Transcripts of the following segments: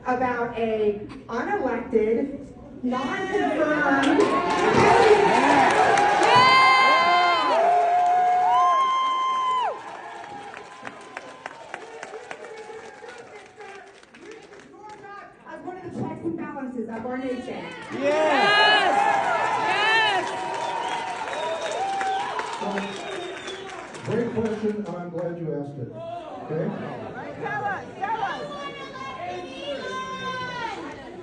about a unelected, non-confirmed as one of the checks and balances of our nation. Yes! Great question, and I'm glad you asked it. Okay? Tell us.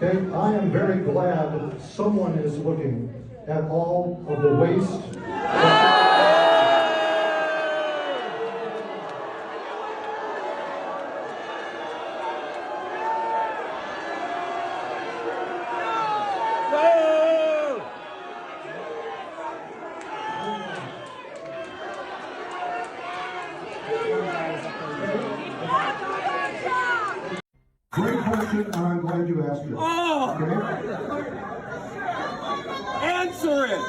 Okay, I am very glad that someone is looking at all of the waste. Great question, and I'm glad you asked it. Okay? Answer it!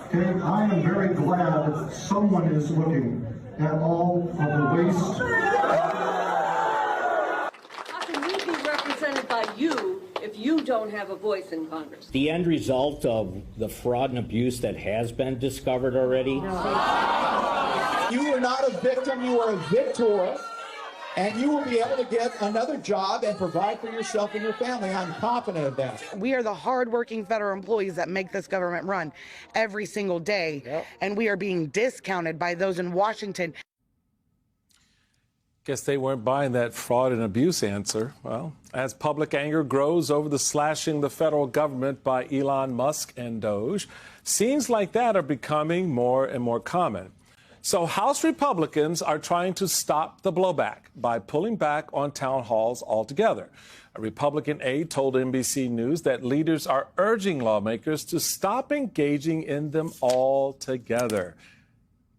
Okay, I am very glad that someone is looking at all of the waste. How can we be represented by you if you don't have a voice in Congress? The end result of the fraud and abuse that has been discovered already. You are not a victim, you are a victor. And you will be able to get another job and provide for yourself and your family. I'm confident of that. We are the hardworking federal employees that make this government run every single day. Yep. And we are being discounted by those in Washington. Guess they weren't buying that fraud and abuse answer. Well, as public anger grows over the slashing the federal government by Elon Musk and Doge, scenes like that are becoming more and more common. So House Republicans are trying to stop the blowback by pulling back on town halls altogether. A Republican aide told NBC News that leaders are urging lawmakers to stop engaging in them altogether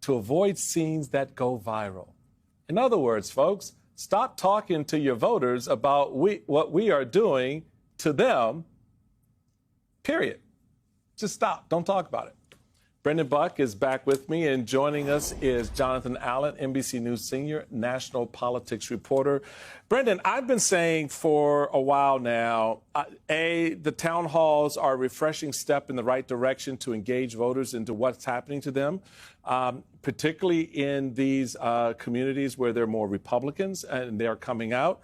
to avoid scenes that go viral. In other words, folks, stop talking to your voters about what we are doing to them, period. Just stop. Don't talk about it. Brendan Buck is back with me, and joining us is Jonathan Allen, NBC News senior national politics reporter. Brendan, I've been saying for a while now, the town halls are a refreshing step in the right direction to engage voters into what's happening to them, particularly in these communities where there are more Republicans and they're coming out.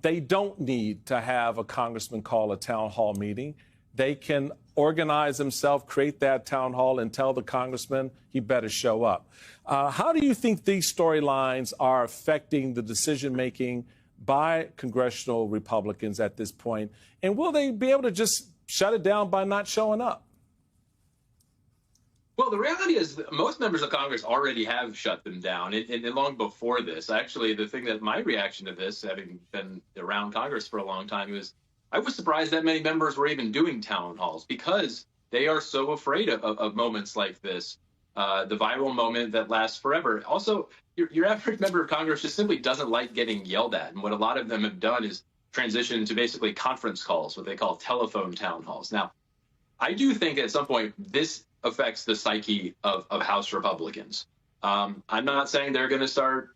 They don't need to have a congressman call a town hall meeting. They can organize themselves, create that town hall, and tell the congressman he better show up. How do you think these storylines are affecting the decision-making by congressional Republicans at this point? And will they be able to just shut it down by not showing up? Well, the reality is that most members of Congress already have shut them down, and long before this. Actually, the thing that my reaction to this, having been around Congress for a long time, is I was surprised that many members were even doing town halls because they are so afraid of moments like this, the viral moment that lasts forever. Also, your average member of Congress just simply doesn't like getting yelled at. And what a lot of them have done is transition to basically conference calls, what they call telephone town halls. Now, I do think at some point this affects the psyche of House Republicans. I'm not saying they're going to start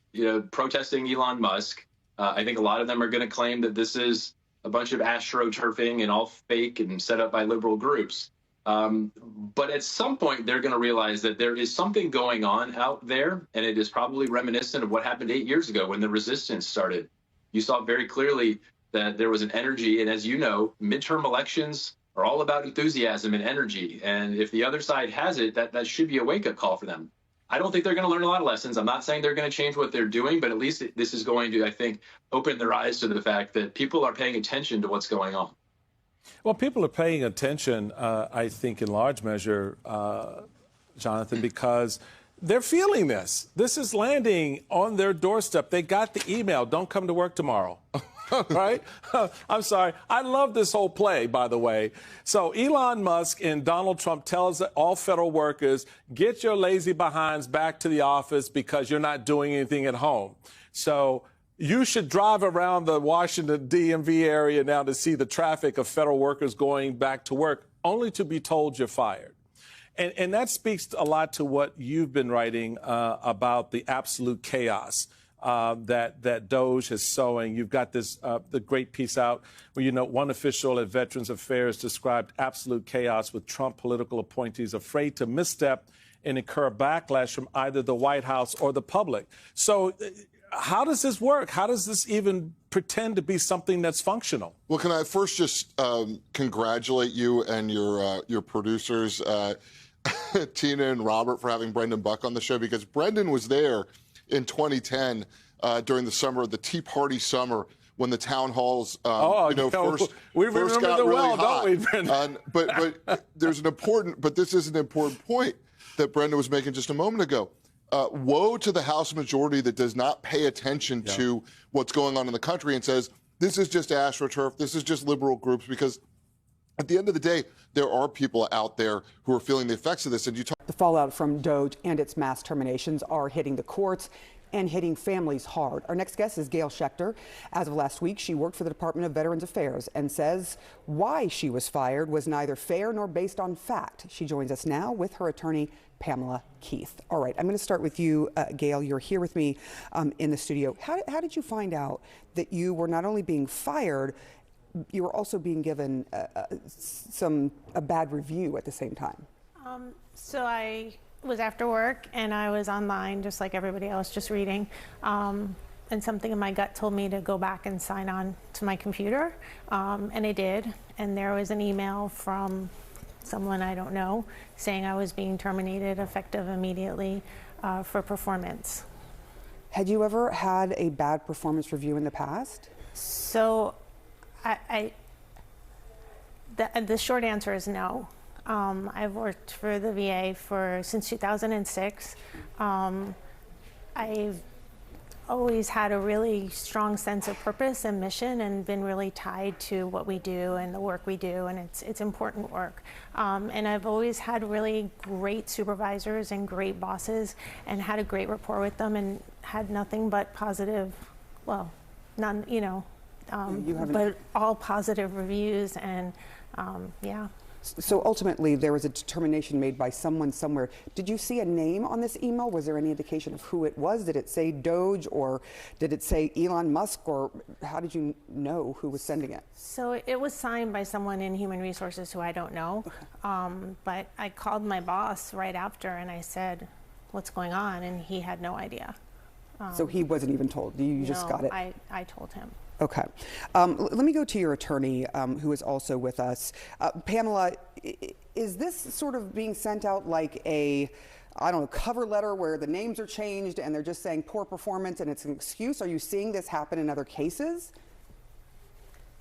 protesting Elon Musk. I think a lot of them are going to claim that this is a bunch of astroturfing and all fake and set up by liberal groups. But at some point, they're going to realize that there is something going on out there, and it is probably reminiscent of what happened 8 years ago when the resistance started. You saw very clearly that there was an energy, and as you know, midterm elections are all about enthusiasm and energy. And if the other side has it, that should be a wake-up call for them. I don't think they're going to learn a lot of lessons. I'm not saying they're going to change what they're doing, but at least this is going to, I think, open their eyes to the fact that people are paying attention to what's going on. Well, people are paying attention, I think, in large measure, Jonathan, because they're feeling this. This is landing on their doorstep. They got the email, don't come to work tomorrow. Right? I'm sorry. I love this whole play, by the way. So Elon Musk and Donald Trump tells all federal workers, get your lazy behinds back to the office because you're not doing anything at home. So you should drive around the Washington DMV area now to see the traffic of federal workers going back to work, only to be told you're fired. And that speaks a lot to what you've been writing about the absolute chaos that DOJ is sowing. You've got this the great piece out where, you know, one official at Veterans Affairs described absolute chaos with Trump political appointees afraid to misstep and incur backlash from either the White House or the public. So how does this work? How does this even pretend to be something that's functional? Well, can I first just congratulate you and your producers, Tina and Robert, for having Brendan Buck on the show, because Brendan was there in 2010 during the summer, the Tea Party summer, when the town halls, first got really hot. Don't we, Brendan? But there's an important, but this is an important point that Brendan was making just a moment ago. Woe to the House majority that does not pay attention to what's going on in the country and says, this is just AstroTurf, this is just liberal groups, because at the end of the day, there are people out there who are feeling the effects of this. And the fallout from DOJ and its mass terminations are hitting the courts and hitting families hard. Our next guest is Gail Schechter. As of last week, she worked for the Department of Veterans Affairs and says why she was fired was neither fair nor based on fact. She joins us now with her attorney, Pamela Keith. All right, I'm going to start with you, Gail. You're here with me in the studio. How did you find out that you were not only being fired, you were also being given a bad review at the same time? So I was after work and I was online just like everybody else, just reading. And something in my gut told me to go back and sign on to my computer. And I did. And there was an email from someone I don't know saying I was being terminated effective immediately for performance. Had you ever had a bad performance review in the past? So the short answer is no. I've worked for the VA since 2006. I've always had a really strong sense of purpose and mission and been really tied to what we do and the work we do, and it's important work. And I've always had really great supervisors and great bosses and had a great rapport with them and had nothing but positive, well, none, but all positive reviews and yeah. So ultimately, there was a determination made by someone somewhere. Did you see a name on this email? Was there any indication of who it was? Did it say DOJ, or did it say Elon Musk, or how did you know who was sending it? So it was signed by someone in Human Resources who I don't know. Okay. But I called my boss right after and I said, what's going on? And he had no idea. So he wasn't even told? You just got it? I told him. Okay. Let me go to your attorney, who is also with us. Pamela, is this sort of being sent out like a, I don't know, cover letter where the names are changed and they're just saying poor performance and it's an excuse? Are you seeing this happen in other cases?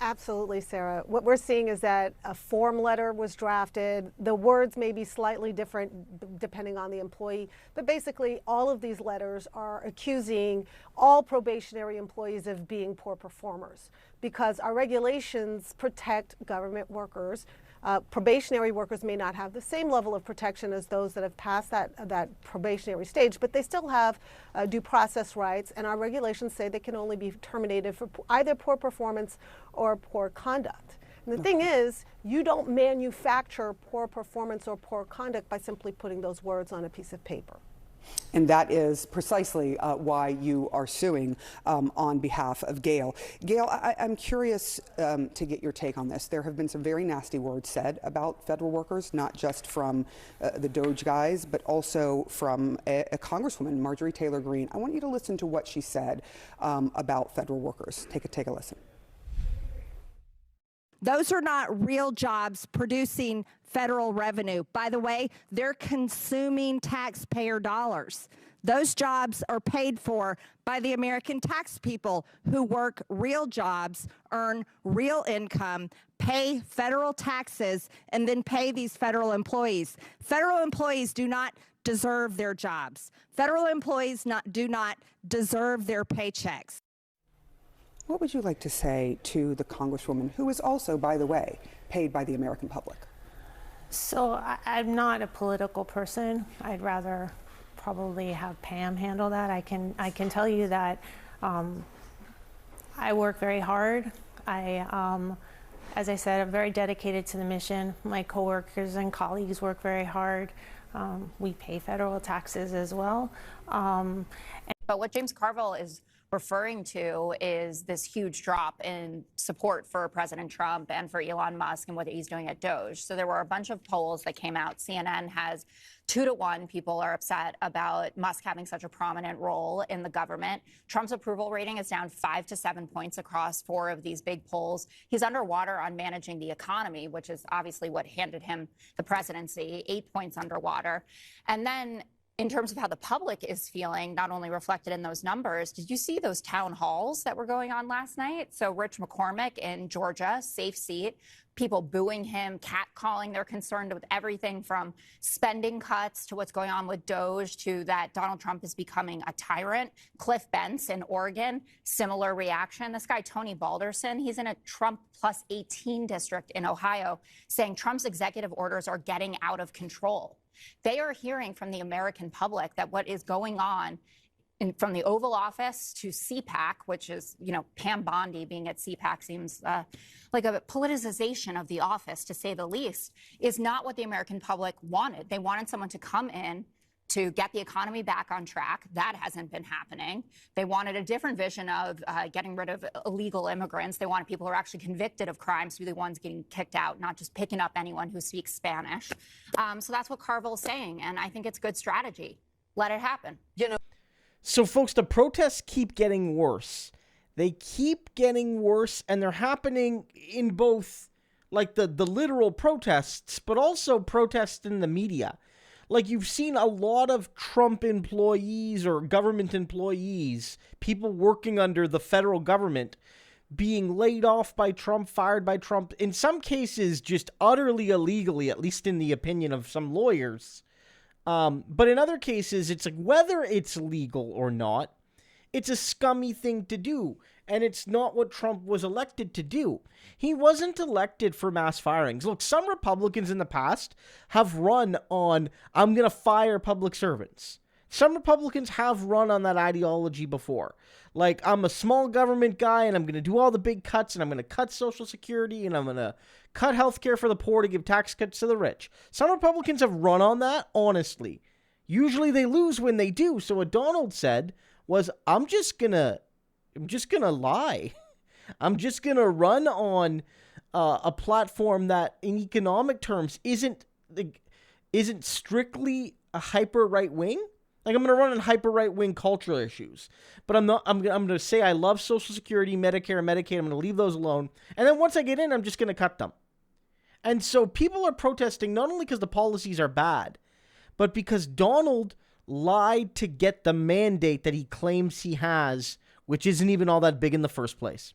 Absolutely, Sarah. What we're seeing is that a form letter was drafted. The words may be slightly different depending on the employee, but basically all of these letters are accusing all probationary employees of being poor performers because our regulations protect government workers. Probationary workers may not have the same level of protection as those that have passed that probationary stage, but they still have due process rights, and our regulations say they can only be terminated for either poor performance or poor conduct. And the thing is, you don't manufacture poor performance or poor conduct by simply putting those words on a piece of paper. And that is precisely why you are suing on behalf of Gail. Gail, I'm curious to get your take on this. There have been some very nasty words said about federal workers, not just from the DOJ guys, but also from a Congresswoman, Marjorie Taylor Greene. I want you to listen to what she said about federal workers. Take a listen. Those are not real jobs producing federal revenue. By the way, they're consuming taxpayer dollars. Those jobs are paid for by the American tax people who work real jobs, earn real income, pay federal taxes, and then pay these federal employees. Federal employees do not deserve their jobs. Federal employees do not deserve their paychecks. What would you like to say to the Congresswoman, who is also, by the way, paid by the American public? So I'm not a political person. I'd rather probably have Pam handle that. I can tell you that I work very hard. As I said, I'm very dedicated to the mission. My coworkers and colleagues work very hard. We pay federal taxes as well. But what James Carville is referring to is this huge drop in support for President Trump and for Elon Musk and what he's doing at Doge. So there were a bunch of polls that came out. CNN has 2-to-1 people are upset about Musk having such a prominent role in the government. Trump's approval rating is down 5 to 7 points across 4 of these big polls. He's underwater on managing the economy, which is obviously what handed him the presidency, 8 points underwater. And then in terms of how the public is feeling, not only reflected in those numbers, did you see those town halls that were going on last night? So Rich McCormick in Georgia, safe seat, people booing him, catcalling. They're concerned with everything from spending cuts to what's going on with Doge to that Donald Trump is becoming a tyrant. Cliff Bentz in Oregon, similar reaction. This guy, Tony Balderson, he's in a Trump plus 18 district in Ohio, saying Trump's executive orders are getting out of control. They are hearing from the American public that what is going on from the Oval Office to CPAC, which is, you know, Pam Bondi being at CPAC seems like a politicization of the office, to say the least, is not what the American public wanted. They wanted someone to come in to get the economy back on track. That hasn't been happening. They wanted a different vision of getting rid of illegal immigrants. They wanted people who are actually convicted of crimes to be the ones getting kicked out, not just picking up anyone who speaks Spanish. So that's what Carville is saying, and I think it's good strategy. Let it happen. You know. So, folks, the protests keep getting worse. They keep getting worse, and they're happening in both, like, the literal protests, but also protests in the media. Like, you've seen a lot of Trump employees or government employees, people working under the federal government, being laid off by Trump, fired by Trump, in some cases just utterly illegally, at least in the opinion of some lawyers. But in other cases, it's like, whether it's legal or not, it's a scummy thing to do, and it's not what Trump was elected to do. He wasn't elected for mass firings. Look, some Republicans in the past have run on, I'm going to fire public servants. Some Republicans have run on that ideology before. Like, I'm a small government guy, and I'm going to do all the big cuts, and I'm going to cut Social Security, and I'm going to cut health care for the poor to give tax cuts to the rich. Some Republicans have run on that, honestly. Usually they lose when they do. So what Donald said was, I'm just gonna lie. I'm just gonna run on a platform that, in economic terms, isn't strictly a hyper right wing. Like, I'm gonna run on hyper right wing cultural issues, but I'm not. I'm gonna say I love Social Security, Medicare, and Medicaid. I'm gonna leave those alone, and then once I get in, I'm just gonna cut them. And so people are protesting not only because the policies are bad, but because Donald lied to get the mandate that he claims he has, which isn't even all that big in the first place.